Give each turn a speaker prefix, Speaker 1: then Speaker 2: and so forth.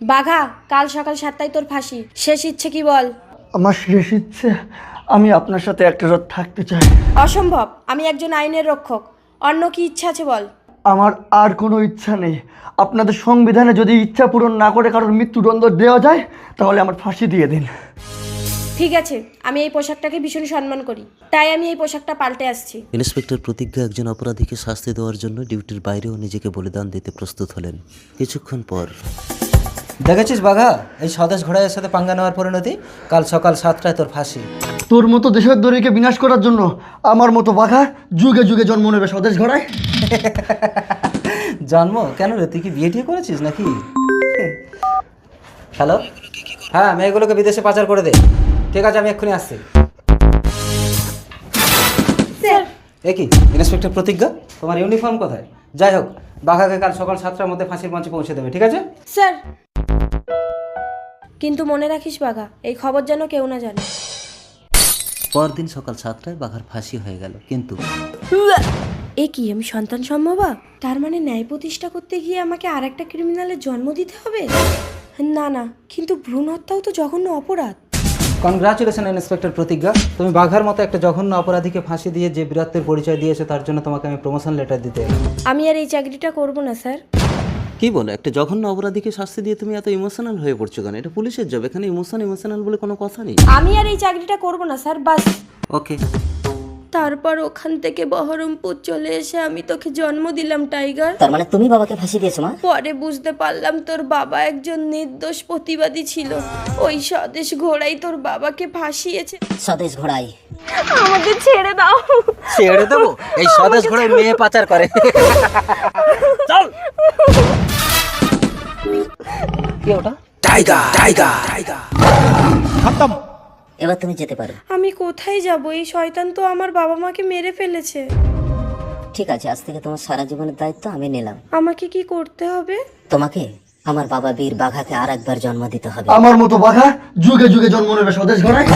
Speaker 1: বাঘা, কাল সকাল 7টায় তোর ফাঁসি। শেষ ইচ্ছে কি বল?
Speaker 2: আমার শেষ ইচ্ছে, আমি আপনার সাথে একটা রাত থাকতে চাই।
Speaker 1: অসম্ভব, আমি একজন আইনের রক্ষক। অন্য কি ইচ্ছা আছে বল?
Speaker 2: আমার আর কোনো ইচ্ছা নেই। আপনাদের সংবিধানে যদি ইচ্ছা পূরণ না করে কারোর মৃত্যুদণ্ড দেওয়া যায় তাহলে আমার ফাঁসি দিয়ে দিন।
Speaker 1: ঠিক আছে, আমি এই পোশাকটাকে ভীষণ সম্মান করি, তাই আমি এই পোশাকটা পাল্টে আসছি।
Speaker 3: ইন্সপেক্টর প্রতিজ্ঞা একজন অপরাধীকে শাস্তি দেওয়ার জন্য ডিউটির বাইরেও নিজেকে বলিদান দিতে প্রস্তুত হলেন। কিছুক্ষণ পর
Speaker 4: দেখেছিস বাঘা, এই স্বদেশ ঘোড়াইয়ের সাথে পাঙ্গা নেওয়ার পরিণতি? কাল সকাল 7টায় তোর ফাঁসি।
Speaker 2: তোর মতো দেশদ্রোহীকে বিনাশ করার জন্য আমার মতো বাঘা যুগে যুগে জন্ম নেবে স্বদেশ ঘোড়ায়।
Speaker 4: জন্ম কেন রে, তুই কি বিয়ে টিয়ে করেছিস নাকি? হ্যালো, হ্যাঁ মেয়েগুলোকে বিদেশে পাচার করে দে। ঠিক আছে, আমি এক্ষুনি আসছি।
Speaker 1: স্যার,
Speaker 4: এ কি ইন্সপেক্টর প্রতিজ্ঞা, তোমার ইউনিফর্ম কোথায়? যাই হোক, বাঘাকে কাল সকাল 7টার মধ্যে ফাঁসির মঞ্চে পৌঁছে দেবে, ঠিক আছে?
Speaker 1: স্যার, কিন্তু মনে রাখিস বাঘা, এই খবর যেন কেউ না জানে।
Speaker 3: পরদিন সকাল 7টায় বাঘার ফাঁসি হয়ে গেল। কিন্তু
Speaker 1: এ কি, আমি সন্তান সম্ভবা? তার মানে ন্যায় প্রতিষ্ঠা করতে গিয়ে আমাকে আর একটা ক্রিমিনালের জন্ম দিতে হবে? না না, কিন্তু ভ্রূণ হত্যাও তো জঘন্য অপরাধ।
Speaker 4: কনগ্রাচুলেশন ইন্সপেক্টর প্রতিজ্ঞা, তুমি বাঘার মতো একটা জঘন্য অপরাধীকে ফাঁসি দিয়ে যে বীরত্বের পরিচয় দিয়েছো তার জন্য তোমাকে আমি প্রমোশন লেটার দিতে এলাম।
Speaker 1: আমি আর এই চাকরিটা করব না স্যার।
Speaker 3: কি বলো, একটা জঘন্য অপরাধীকে শাস্তি দিয়ে তুমি এত ইমোশনাল হয়ে পড়ছো কেন? এটা পুলিশের জব, এখানে ইমোশনাল বলে কোনো কথা নেই।
Speaker 1: আমি আর এই চাকরিটা করব না স্যার, বাস।
Speaker 3: ওকে।
Speaker 1: তারপর ওখান থেকে বহরমপুর চলে এসে আমি তোকে জন্ম দিলাম টাইগার।
Speaker 5: তার মানে তুমি বাবাকে ফাঁসি দিয়েছো মা?
Speaker 1: পরে বুঝতে পারলাম তোর বাবা একজন নির্দোষ প্রতিবাদী ছিল। ওই স্বদেশ ঘোড়াই তোর বাবাকে ফাঁসিয়েছে।
Speaker 5: স্বদেশ ঘোড়াই।
Speaker 1: আমাকে ছেড়ে দাও।
Speaker 4: ছেড়ে দেবো? এই স্বদেশ ঘোড়ায় মেয়ে পাচার করে। চল। কি ওটা?
Speaker 5: এবার তুমি যেতে পারো।
Speaker 1: আমি কোথায় যাব? এই শয়তান তো আমার বাবা মাকে মেরে ফেলেছে।
Speaker 5: ঠিক আছে, আজ থেকে তোমার সারা জীবনের দায়িত্ব আমি নিলাম।
Speaker 1: আমাকে কি করতে হবে?
Speaker 5: তোমাকে আমার বাবা বীর বাঘাকে আর একবার জন্ম দিতে হবে।
Speaker 2: আমার মতো বাঘা যুগে যুগে জন্ম নেবে স্বদেশ ঘোড়ায়।